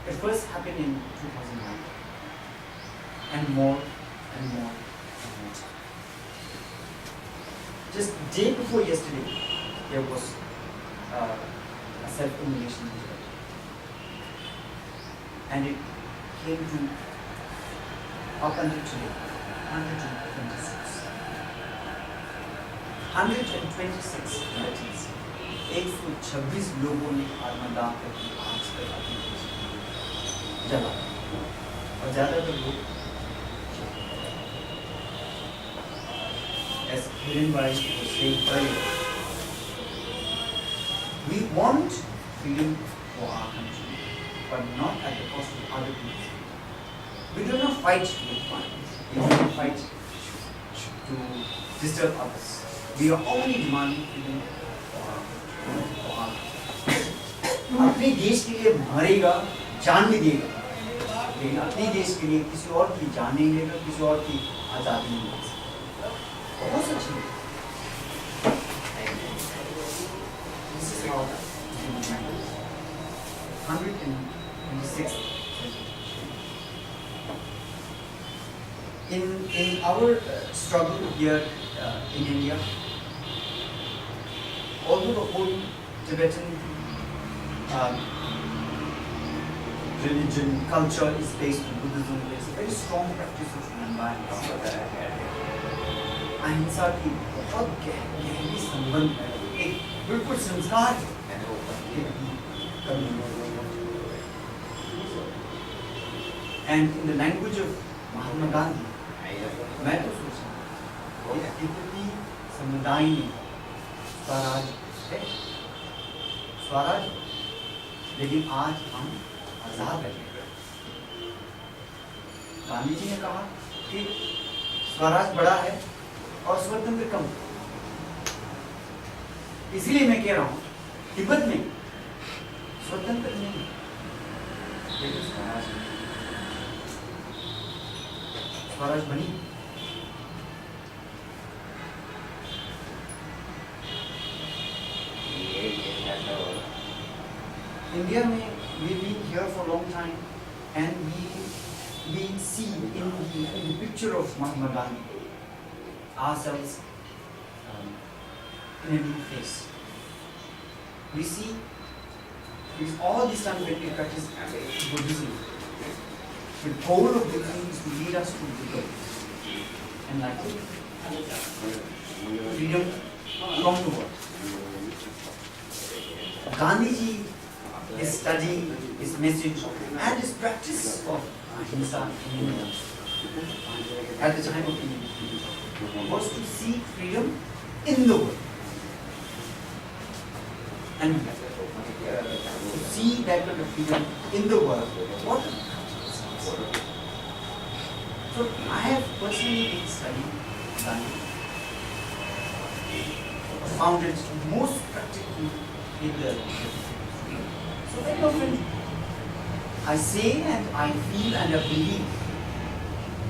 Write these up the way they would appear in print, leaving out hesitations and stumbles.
It first happened in 2009, and more and more and more. Just day before yesterday, there was a self-immolation result, and it came to up until today 126. 126 relatives, 126 लोगों ने आत्मदान करके आज तक अपनी जिंदगी जला, और ज़्यादातर लोग as Hirenbai was saying earlier, we want freedom for our country, but not at the cost of other people. We do not fight with violence. We do not fight to disturb others. We are only demanding freedom for our अपने देश के लिए मरेगा, जान भी देगा, लेकिन अपने देश के लिए किसी और की जान नहीं लेगा, किसी और की आज़ादी नहीं लेगा। बहुत अच्छी है। This is how 126. In our struggle here in India, although the whole Tibetan religion, culture is based on Buddhism, there is a very strong practice of non-violence. अहिंसा की बहुत गहरी संबंध है, एक बिल्कुल संस्कार है। And in the language of Mahatma Gandhi, मैं तो सोचता हूँ कि तिब्बती समुदाय में स्वराज है, स्वराज, लेकिन आज हम आजाद हैं। गांधी जी ने कहा कि स्वराज बड़ा है और स्वतंत्र कम। इसलिए मैं कह रहा हूँ तिब्बत में स्वतंत्र नहीं, लेकिन स्वराज बनी। India में we've been here for a long time, and we see in the picture of Mahatma Gandhi ourselves in a new face. We see with all this time when we practice Buddhism, the goal of Buddhism is to lead us to Buddha, and like freedom from the world. Gandhiji is studying his message and his practice of ahimsa in India at the time of India was to seek freedom in the world, and to see that kind of freedom in the world. What? So I have personally been studying Gandhi, found it most practical in the so very often I say and I feel and I believe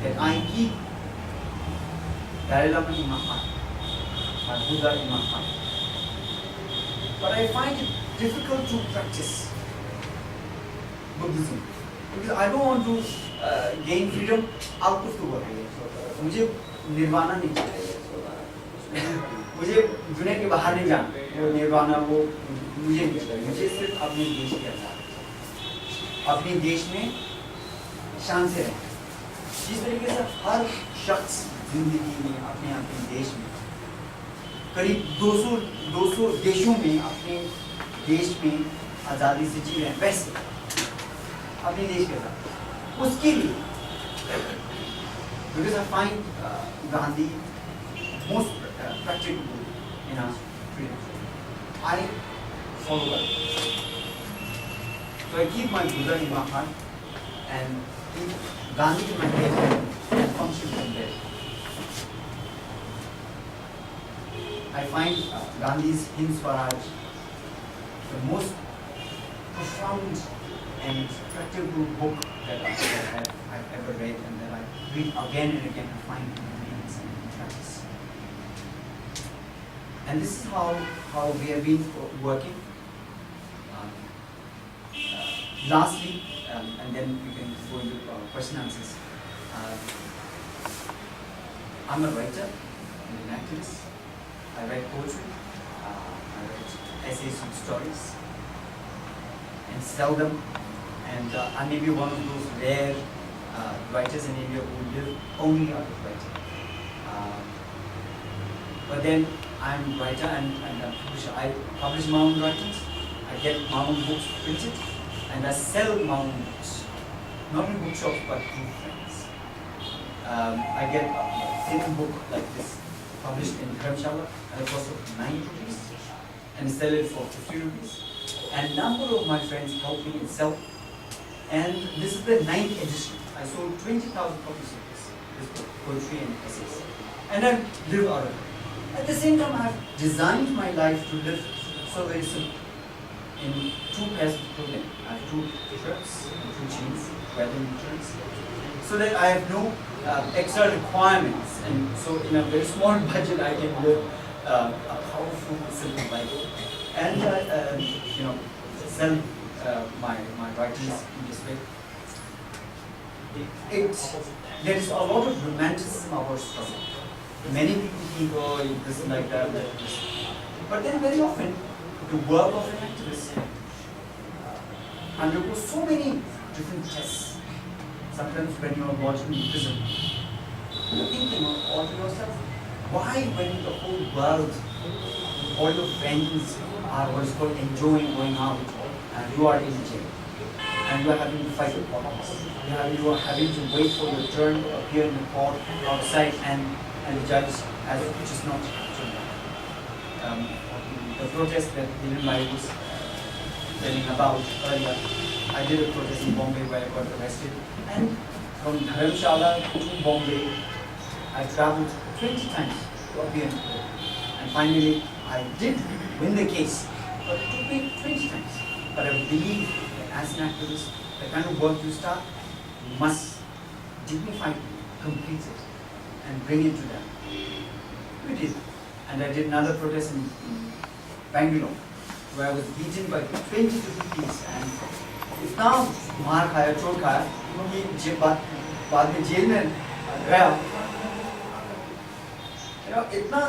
that I keep Dalai Lama in my heart, my Buddha in my heart. But I find it difficult to practice Buddhism because I don't want to gain freedom out of the world. मुझे निर्वाणा नहीं चाहिए, मुझे दुनिया के बाहर नहीं जाना, वो निर्वाणा वो मुझे नहीं चाहिए, मुझे सिर्फ अपने देश के अंदर, अपने देश में शान से रहना। जिस तरीके से हर शख्स जिंदगी में अपने देश में करीब 200 देशों में अपने देश में आज़ादी से जी रहे हैं, वैसे अपने देश के साथ उसके लिए because I find Gandhi most practical in our freedom. I follow that. So I keep my Buddha in my heart and keep Gandhi in my head and function from there. I find Gandhi's Hind Swaraj the most profound and practical book that I've ever read, and that I read again and again to find meanings and practice. And this is how we have been working. Lastly, and then we can go into question answers. I'm a writer and an activist. I write poetry, I write essays and stories, and sell them. And I may be one of those rare writers in India who live only out of writing. But then I'm a writer and a publisher. I publish my own writings, I get my own books printed, and I sell my own books. Not in bookshops, but to friends. I get a thin book like this published in Dharamshala at a cost of 9 rupees and sell it for 50 rupees. And a number of my friends help me in sell. And this is the 9th edition. I sold 20,000 copies of this book, poetry and essays. And I live out of it. At the same time, I've designed my life to live so very simple. In 2 pairs of clothing. I have 2 shirts and 2 jeans, weather insurance, so that I have no extra requirements. And so in a very small budget, I can live a powerful, simple life. And sell my writings in this way. There is a lot of romanticism about struggle. Many people think, oh, this is like that, this. But then very often, the work of an activist undergoes so many different tests. Sometimes when you are watching in prison, you're thinking all to yourself, why when the whole world, all your friends are what is called enjoying going out, and you are in jail, and you are having to fight with problems. You are having to wait for your turn to appear in the court outside, and the judge has just not the protest that Dylan Mai was telling about earlier. I did a protest in Bombay where I got arrested, and from Dharamshala to Bombay, I travelled 20 times to appear in court. And finally, I did win the case, but it took me 20 times. But I believe that as an activist, the kind of work you start, you must dignify it, complete it, and bring it to them. We did. And I did another protest in Bangalore, where I was beaten by 20 different police, and इतना मार खाया, चोट खाया कि बाद में jail में गया, इतना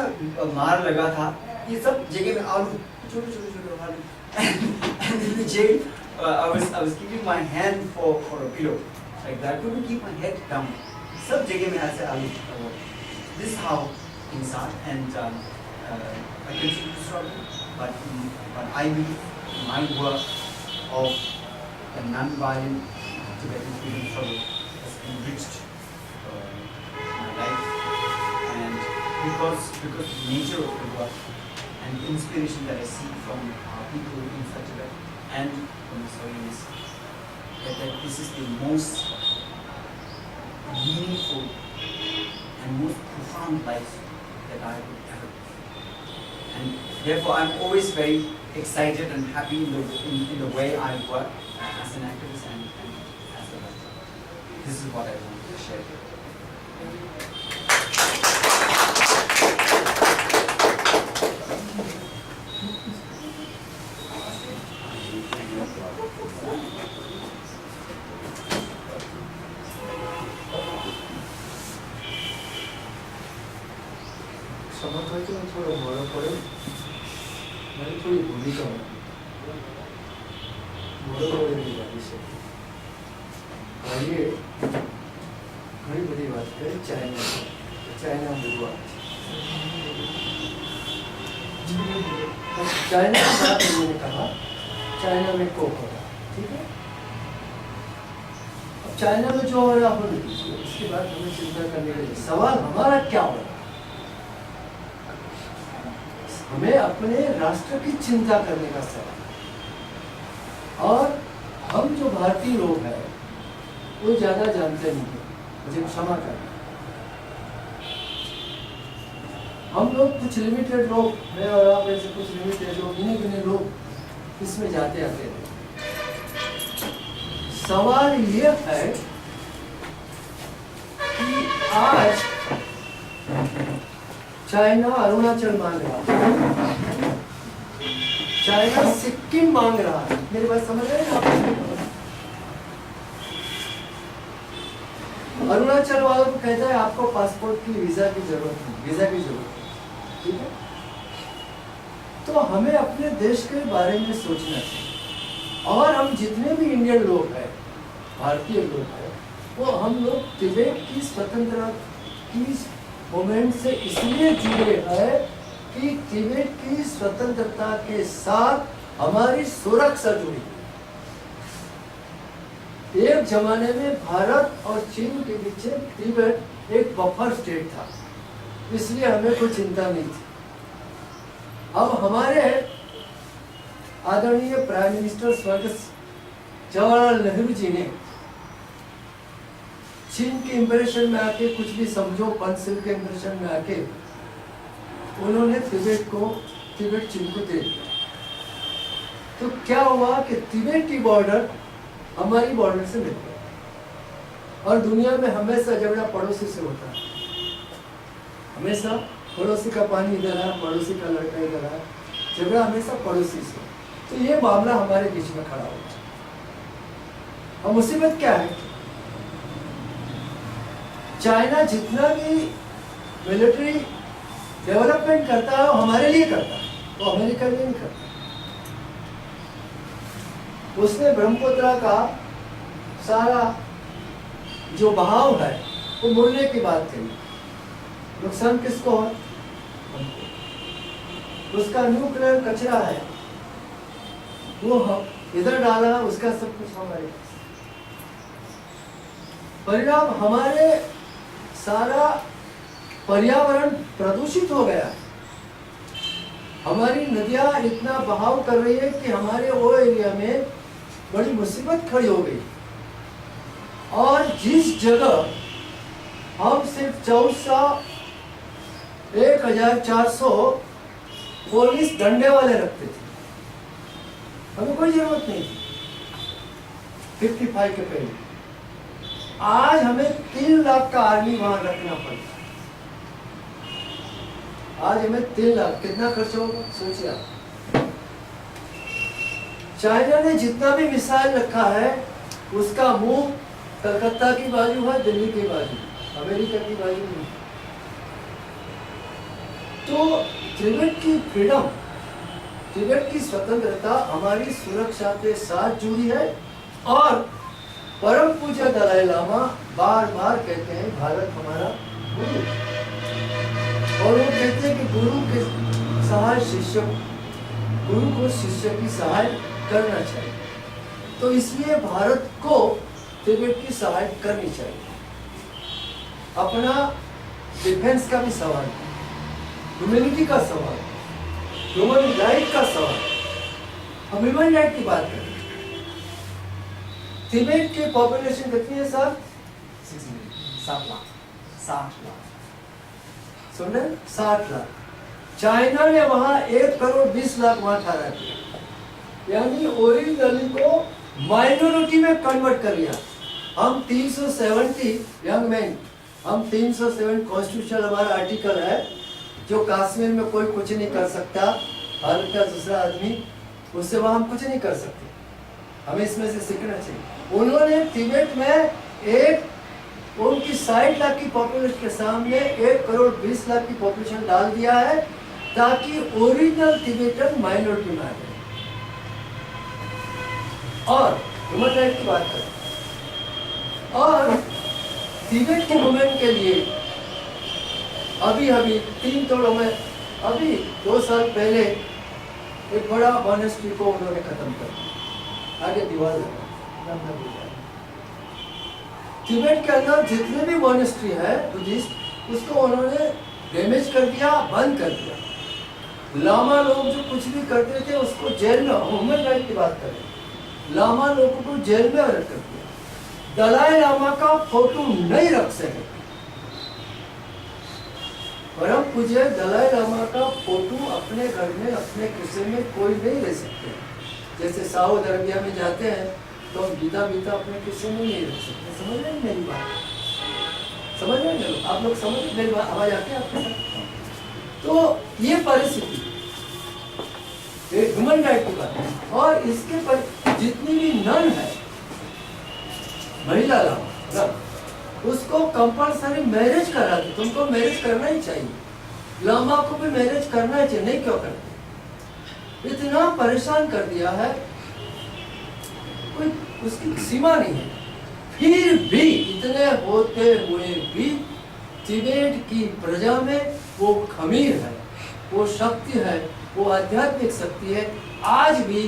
मार लगा था ये सब जगह में आलू छोटे छोटे छोटे आलू, and in the jail I was keeping my hand for a pillow like that. I couldn't keep my head down. सब जगह में ऐसे आलू. This is how things are, and I continue to struggle, but I believe my work of the non-violent Tibetan freedom struggle has enriched my life, and because the nature of the work and the inspiration that I see from people in Tibet and from the stories, that this is the most meaningful and most profound life that I could ever live. And therefore, I'm always very excited and happy in the way I work as an activist and as a writer. This is what I want to share here. थोड़ा मोड़ा पड़े मैंने थोड़ी भूमिका मोड़ा पड़े की बात से आइए घनी बड़ी बात है चाइना बुआ चाइना की बात मैंने कहा चाइना में कोक हो रहा, ठीक है। अब चाइना में जो हो रहा हो इसके बाद हमें चिंता करने के लिए सवाल हमारा क्या हो रहा, हमें अपने राष्ट्र की चिंता करने का सवाल। और हम जो भारतीय लोग हैं वो ज्यादा जानते नहीं हैं, मुझे क्षमा करना। हम लोग कुछ लिमिटेड लोग, मैं और आप ऐसे कुछ लिमिटेड लोग, गिने लोग इसमें जाते आते हैं। सवाल ये है कि आज चाइना अरुणाचल मांग रहा है, चाइना सिक्किम मांग रहा है, मेरी बात समझ रहे हैं आप? अरुणाचल वालों को कहता है आपको पासपोर्ट की वीजा की जरूरत नहीं, वीजा की जरूरत नहीं, ठीक है। तो हमें अपने देश के बारे में सोचना चाहिए। और हम जितने भी इंडियन लोग हैं, भारतीय लोग हैं, वो हम लोग तिब्बत की स्वतंत्रता की मूवमेंट से इसलिए जुड़े हैं कि तिब्बत की स्वतंत्रता के साथ हमारी सुरक्षा जुड़ी है। एक जमाने में भारत और चीन के बीच तिब्बत एक बफर स्टेट था, इसलिए हमें कोई चिंता नहीं थी। अब हमारे आदरणीय प्राइम मिनिस्टर स्वर्गीय जवाहरलाल नेहरू जी ने चीन के इंप्रेशन में आके, कुछ भी समझो पंचशील के इंप्रेशन में आके, उन्होंने तिब्बत चीन को दे दिया। तो क्या हुआ कि तिब्बत की बॉर्डर हमारी बॉर्डर से मिल गया। और दुनिया में हमेशा झगड़ा पड़ोसी से होता है, हमेशा पड़ोसी का पानी इधर है, पड़ोसी का लड़का इधर है, झगड़ा हमेशा पड़ोसी से। तो ये मामला हमारे बीच में खड़ा हो गया। और मुसीबत क्या है, चाइना जितना भी मिलिट्री डेवलपमेंट करता है वो हमारे लिए करता है, वो अमेरिका के लिए नहीं करता। उसने ब्रह्मपुत्र का सारा जो बहाव है वो मोड़ने की बात कही। नुकसान किसको है? हमको। उसका न्यूक्लियर कचरा है वो इधर डाला, उसका सब कुछ हमारे पास। परिणाम हमारे सारा पर्यावरण प्रदूषित हो गया। हमारी नदियां इतना बहाव कर रही है कि हमारे वो एरिया में बड़ी मुसीबत खड़ी हो गई। और जिस जगह हम सिर्फ 1400 पुलिस डंडे वाले रखते थे, हमें कोई जरूरत नहीं थी 55 के पहले, आज हमें 3 लाख का आर्मी वहां रखना पड़ता है। आज हमें 3 लाख, कितना खर्च होगा सोचिए आप। चाइना ने जितना भी मिसाइल रखा है उसका मुंह कलकत्ता की बाजू है, दिल्ली की बाजू, अमेरिका की बाजू नहीं। तो तिब्बत की फ्रीडम, तिब्बत की स्वतंत्रता हमारी सुरक्षा के साथ जुड़ी है। और परम पूज्य दलाई लामा बार बार कहते हैं भारत हमारा गुरु, और वो कहते हैं कि गुरु के सहाय शिष्य, गुरु को शिष्य की सहाय करना चाहिए। तो इसलिए भारत को तिब्बत की सहायता करनी चाहिए। अपना डिफेंस का भी सवाल है, ह्यूमैनिटी का सवाल, ह्यूमन राइट का सवाल। हम ह्यूमन राइट की बात करें, तिब्बत की पॉपुलेशन कितनी है सर? 7 लाख, 60 लाख, सुन रहे? 60 लाख। चाइना ने वहां 1 करोड़ 20 लाख वहां ठहरा किया, यानी ओरिजिनली को माइनॉरिटी में कन्वर्ट कर लिया। हम 370 यंग मैन, हम 307 कॉन्स्टिट्यूशन हमारा आर्टिकल है, जो कश्मीर में कोई कुछ नहीं कर सकता, भारत का दूसरा आदमी, उससे वहां हम कुछ नहीं कर सकते। हमें इसमें से सीखना चाहिए। उन्होंने तिब्बत में एक उनकी 60 लाख की पॉपुलेशन के सामने 1 करोड़ 20 लाख की पॉपुलेशन डाल दिया है, ताकि ओरिजिनल तिब्बतन माइनॉरिटी में आ जाए। और ह्यूमन राइट की बात करें, और तिब्बत के मूवमेंट के लिए अभी 3 तोड़ों में, अभी 2 साल पहले एक बड़ा मॉनेस्ट्री को उन्होंने खत्म कर दिया, आगे दीवार लगा। तिब्बत के अंदर जितने भी मॉनेस्ट्री है बुद्धिस्ट, उसको उन्होंने डैमेज कर दिया, बंद कर दिया। लामा लोग जो कुछ भी करते थे उसको जेल में, ह्यूमन राइट की बात करें, लामा लोगों को जेल में रख कर दिया। दलाई लामा का फोटो नहीं रख सके, परम पूज्य दलाई लामा का फोटो अपने घर में, अपने किस्से में कोई नहीं ले सकते। जैसे सऊदी अरबिया में जाते हैं तो गीता अपने किस्से में नहीं रख सकते। समझ रहे हैं मेरी बात? समझ रहे हैं आप लोग? समझ मेरी बात? आवाज आती है आपके साथ? तो ये परिस्थिति ह्यूमन राइट की बात है। और इसके पर जितनी भी नन है, महिला लामा, उसको कंपलसरी मैरिज करा दो, तुमको मैरिज करना ही चाहिए, लामा को भी मैरिज करना चाहिए, नहीं क्यों करते? इतना परेशान कर दिया है, कोई उसकी सीमा नहीं है। फिर भी इतने होते हुए भी तिबेट की प्रजा में वो खमीर है, वो शक्ति है, वो आध्यात्मिक शक्ति है। आज भी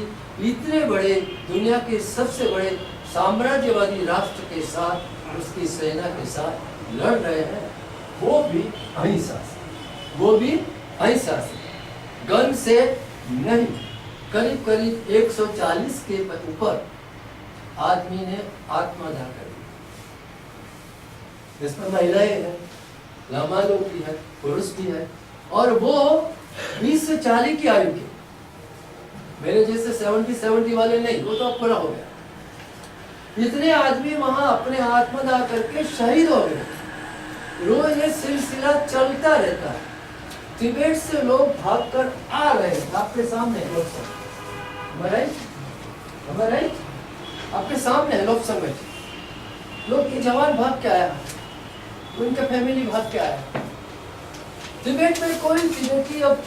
इतने बड़े दुनिया के सबसे बड़े साम्राज्यवादी राष्ट्र के साथ, उसकी सेना के साथ लड़ रहे हैं, वो भी अहिंसा से, वो भी अहिंसा से, गन से नहीं। करीब करीब 140 के ऊपर आदमी ने आत्मदाह कर दी। इसमें महिलाएं हैं, लामा लोग भी है, पुरुष भी है, और वो 20 से 40 की आयु के, मेरे जैसे 70 वाले नहीं, वो तो अब पूरा हो गया। इतने आदमी वहां अपने आत्मदाह करके शहीद हो गए। रोज ये सिलसिला चलता रहता है। तिब्बत से लोग भागकर आ रहे हैं, आपके सामने है लोग सब, राइट, आपके सामने है लोग सब। लोग के जवान भाग के आया, उनका फैमिली भाग के आया। तिब्बत में कोई तिब्बती अब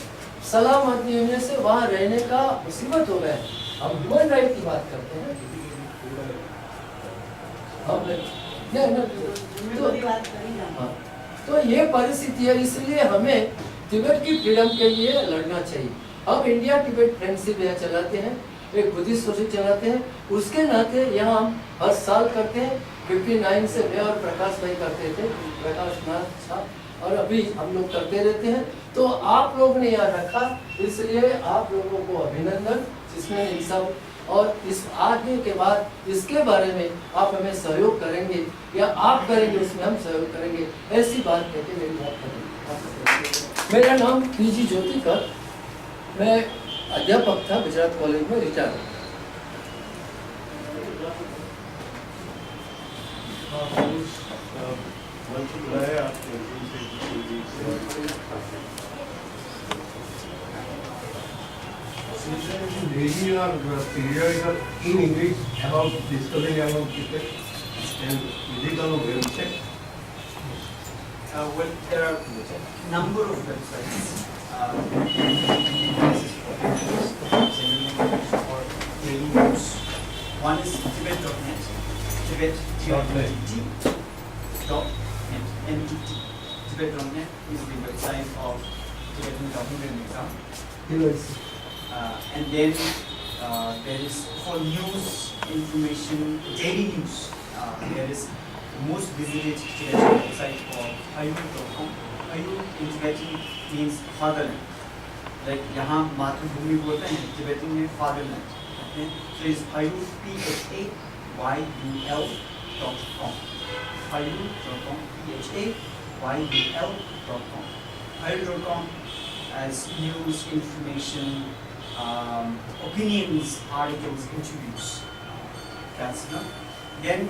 सलामत नहीं होने से वहां रहने का मुसीबत हो गया। हम ह्यूमन राइट की बात करते हैं, तो ये परिस्थिति है। इसलिए हमें तिब्बत की फ्रीडम के लिए लड़ना चाहिए। हम इंडिया तिब्बत फ्रेंडशिप यहाँ चलाते हैं, एक बुद्धिस्ट सोसाइटी चलाते हैं, उसके नाते यहाँ हम हर साल करते हैं। 59 से मैं और प्रकाश भाई करते थे, प्रकाश नाथ था, और अभी हम लोग करते रहते हैं। तो आप लोग ने यहाँ रखा, इसलिए आप लोगों को अभिनंदन, जिसमें हिस्सा। और इस आगे के बाद इसके बारे में आप हमें सहयोग करेंगे या आप करेंगे, उसमें हम सहयोग करेंगे, ऐसी बात कहते मेरी बात करेंगे। मेरा नाम पीजी ज्योतिकर, मैं अध्यापक था गुजरात कॉलेज में, retire. Maybe your period in English about discussing about Tibet and is it on a website? Well, there are number of websites for daily news. One is Tibet.net, Tibet.net, Tibet.net is the website of Tibetan Government and Exam. And then there is for news, information, daily news. There is most visited Tibetan website called Hayur.com. Hayur in Tibetan means fatherland. Like यहाँ मातृभूमि बोलते हैं, Tibetan में fatherland. Okay? So it's Hayur, PHAYUL.com. Hayur.com, PHAYUL.com. Hayur.com as news, information, opinions, articles, interviews. That's enough. Then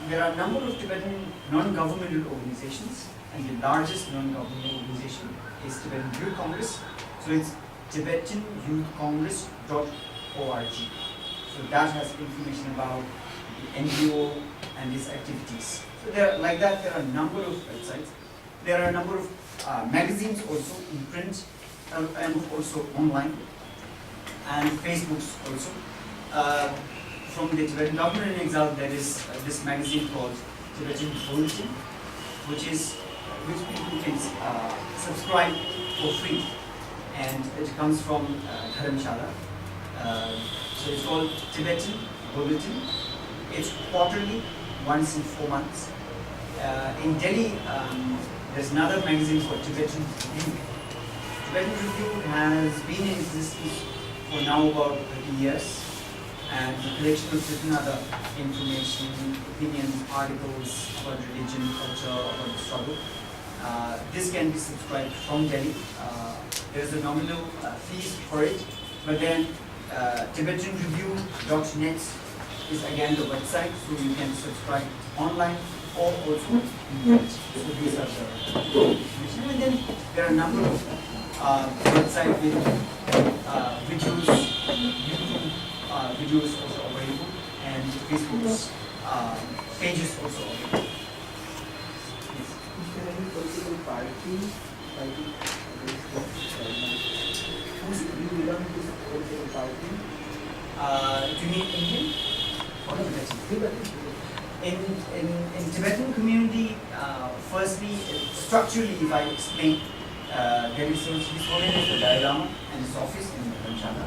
there are a number of Tibetan non-governmental organizations, and the largest non-governmental organization is Tibetan Youth Congress. So it's TibetanYouthCongress.org. So that has information about the NGO and its activities. So there, like that, there are a number of websites. There are a number of magazines also in print and also online, and Facebooks also. From the Tibetan Government in Exile, there is this magazine called Tibetan Bulletin, which people can subscribe for free, and it comes from Dharamshala. So it's called Tibetan Bulletin. It's quarterly, once in 4 months. In Delhi, there's another magazine called Tibetan Review. Tibetan Review has been in existence for now about 30 years, and the collection of certain other information, opinions, articles about religion, culture, about the struggle. This can be subscribed from Delhi. There's a nominal fees for it, but then TibetanReview.net is again the website, so you can subscribe online or also in print. So these are the information. And then there are a number of websites with videos, YouTube videos also available, and Facebook's pages also available. any political party fighting against them right now? Do you belong to this political party? Do you mean Indian or Tibetan? Tibetan. In Tibetan community, firstly, structurally, if I explain, there is His Holiness the Dalai Lama and his office in Dharamshala.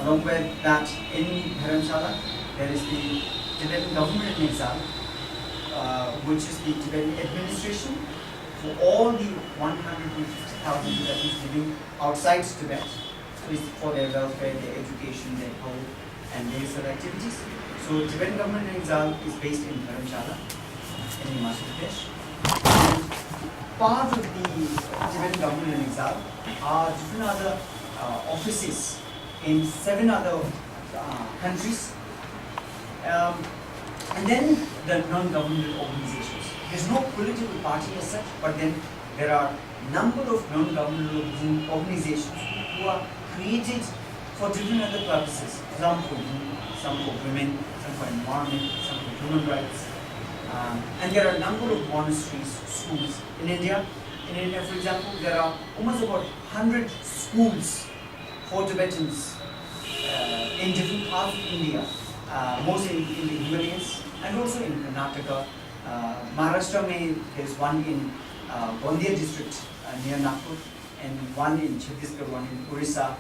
Along with that, in Dharamshala, there is the Tibetan government in exile, which is the Tibetan administration for all the 150,000 Tibetans living outside Tibet. So it's for their welfare, their education, their health, and various other activities. So Tibetan government in exile is based in Dharamshala, in Himachal Pradesh. And part of the Tibetan government in exile are different other offices in 7 other countries. And then the non-governmental organizations. There's no political party as such, but then there are number of non-governmental organizations who are created for different other purposes. Some for women, some for environment, some for human rights. And there are a number of monasteries, schools in India. In India, for example, there are almost about 100 schools for Tibetans in different parts of India, mostly in the Himalayas and also in Karnataka. Maharashtra, there's one in Gondia district near Nagpur, and one in Chhattisgarh, one in Orissa,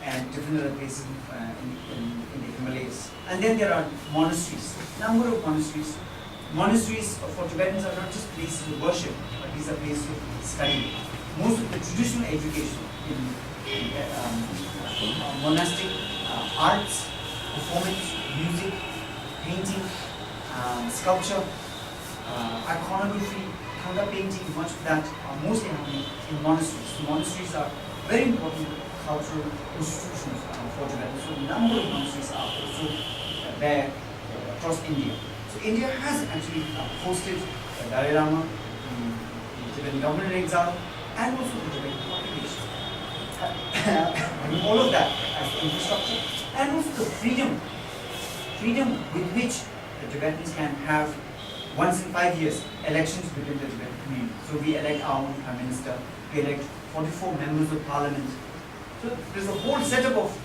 and different other places in the Himalayas. And then there are monasteries, number of monasteries. Monasteries for Tibetans are not just places of worship, but these are places of study. Most of the traditional education in monastic arts, performance, music, painting, sculpture, iconography, Khanda painting, much of that are mostly happening in monasteries. So monasteries are very important cultural institutions for Tibetans. So a number of monasteries are also there across India. So India has actually hosted the Dalai Lama, the Tibetan government in exile, and also the Tibetan population. All of that as infrastructure, and also the freedom with which the Tibetans can have once in 5 years elections within the Tibetan community. So we elect our own prime minister, we elect 44 members of parliament. So there's a whole setup of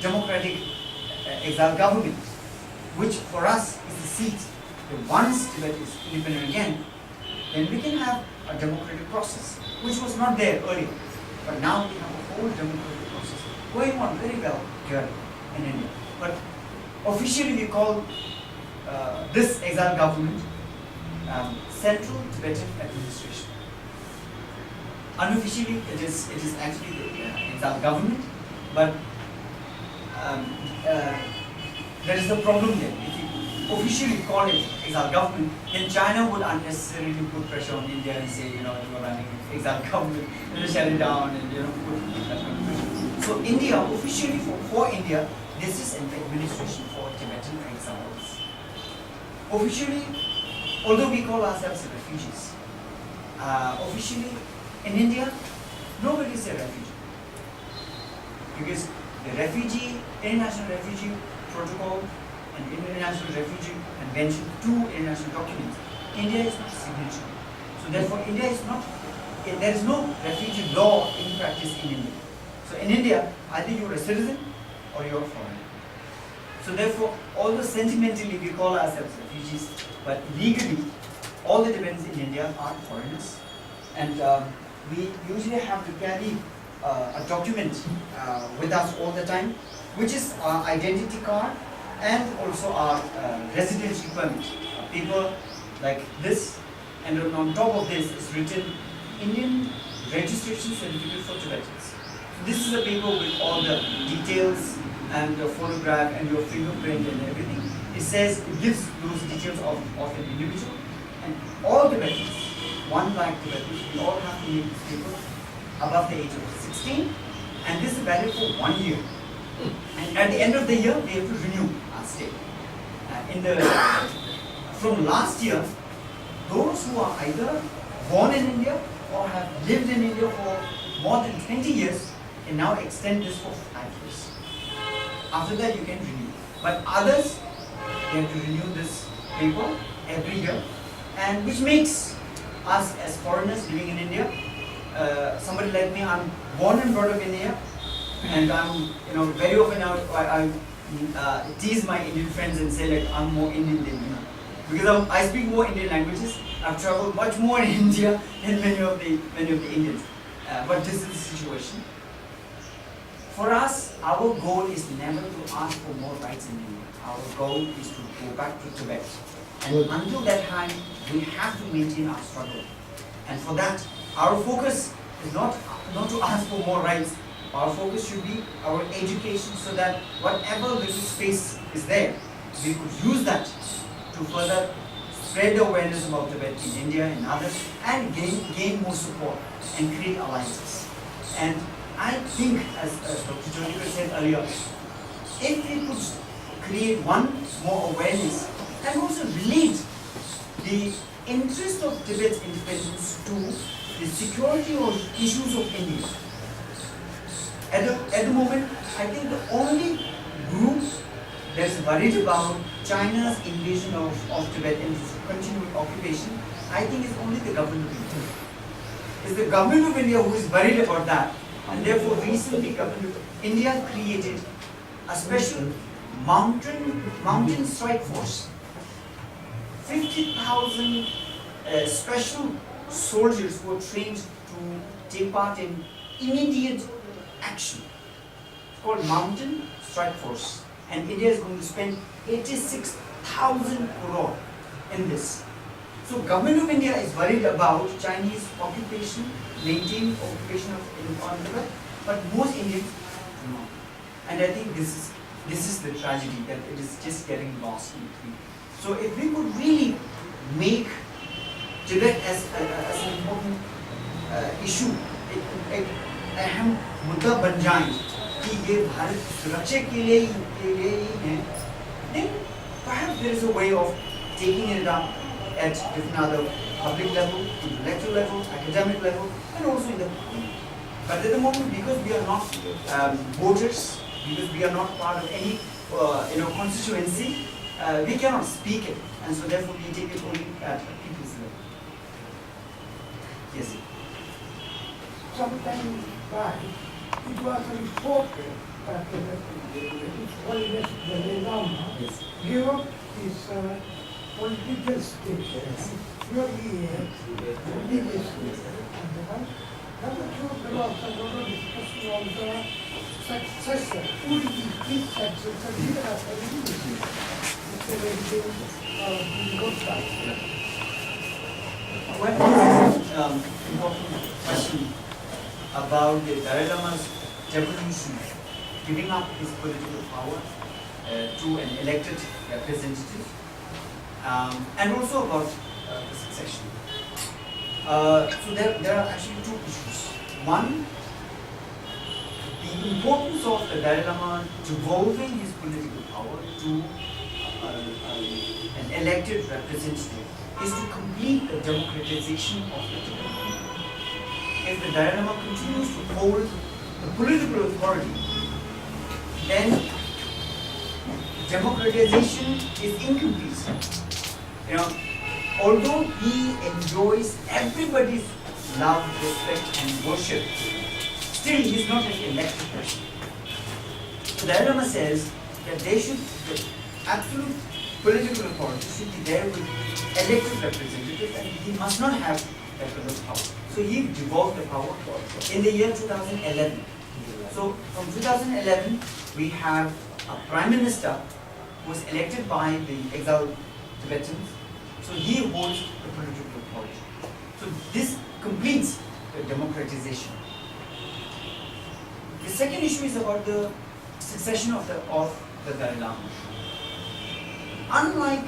democratic exile government, which for us is the seat. That once Tibet is independent again, then we can have a democratic process, which was not there earlier. But now we have a whole democratic process going on very well here in India. But officially we call this exile government Central Tibetan Administration. Unofficially, it is actually the exile government, but there is a problem there. If you officially call it exile government, then China would unnecessarily put pressure on India and say, you are running exile government, shut it down, and put that kind of pressure. So India, officially for India, this is an administration for Tibetan exiles. Officially, although we call ourselves refugees, officially in India, nobody is a refugee. Because the International Refugee Protocol and International Refugee Convention, 2 international documents, India is not a signature. So therefore, there is no refugee law in practice in India. So in India, either you are a citizen or you are a foreigner. So therefore, although sentimentally we call ourselves refugees, but legally, all the Tibetans in India are foreigners. And we usually have to carry a document with us all the time, which is our identity card and also our residency permit. A paper like this, and on top of this is written Indian Registration Certificate for Tibetans. So this is a paper with all the details and your photograph and your fingerprint and everything. It gives those details of an individual, and all Tibetans, 1 lakh Tibetans, we all have to make this paper above the age of 16, and this is valid for 1 year. And at the end of the year, we have to renew our stay. From last year, those who are either born in India or have lived in India for more than 20 years can now extend this for 5 years. After that, you can renew. But others, they have to renew this paper every year, and which makes us as foreigners living in India, somebody like me, I'm born and brought up in India, and I'm, very often I tease my Indian friends and say like I'm more Indian than you, because I speak more Indian languages. I've traveled much more in India than many of the Indians. But this is the situation. For us, our goal is never to ask for more rights in India. Our goal is to go back to Tibet. And until that time, we have to maintain our struggle. And for that, our focus is not to ask for more rights. Our focus should be our education, so that whatever little space is there, we could use that to further spread the awareness about Tibet in India and others, and gain more support and create alliances. And I think, as Dr. Jonika said earlier, if we could create one more awareness and also relate the interest of Tibet's independence to the security or issues of India. At the moment, I think the only group that's worried about China's invasion of Tibet and its continued occupation, I think is only the government of India. It's the government of India who is worried about that, and therefore recently government of India created a special mountain strike force. 50,000 special soldiers who are trained to take part in immediate action. It's called Mountain Strike Force, and India is going to spend 86,000 crore in this. So government of India is worried about Chinese occupation, maintained occupation on Tibet, but most Indians do not. And I think this is the tragedy, that it is just getting lost in between. So if we could really make Tibet as an important issue, एक अहम मुद्दा बन जाए कि ये भारत सुरक्षा के लिए ही है, then perhaps there is a way of taking it up at different other public level, intellectual level, academic level, and also in the parliament. But at the moment, because we are not voters, because we are not part of any constituency, we cannot speak it, and so therefore we take it only at people's level. Yes. Sometime back, it was reported that His Holiness Dalai Lama gave up his political status. Here he is, religious status. Number two, there was a lot of discussion on the successor. Who will be his successor? Even after religion. It's a very good question. Well, this is an important question about the Dalai Lama's devolution, giving up his political power to an elected representative, and also about the succession. So there are actually two issues. One, the importance of the Dalai Lama devolving his political power to an elected representative is to complete the democratization of the Tibetan people. If the Dalai Lama continues to hold the political authority, then democratization is incomplete. Although he enjoys everybody's love, respect, and worship, still he is not an elected person. So Dalai Lama says that the absolute political authority should be there with elected representatives, and he must not have that kind of power. So he devolved the power in the year 2011. So from 2011, we have a prime minister who was elected by the exiled Tibetans. So he holds the political authority. So this completes the democratization. The second issue is about the succession of the Dalai Lama. Unlike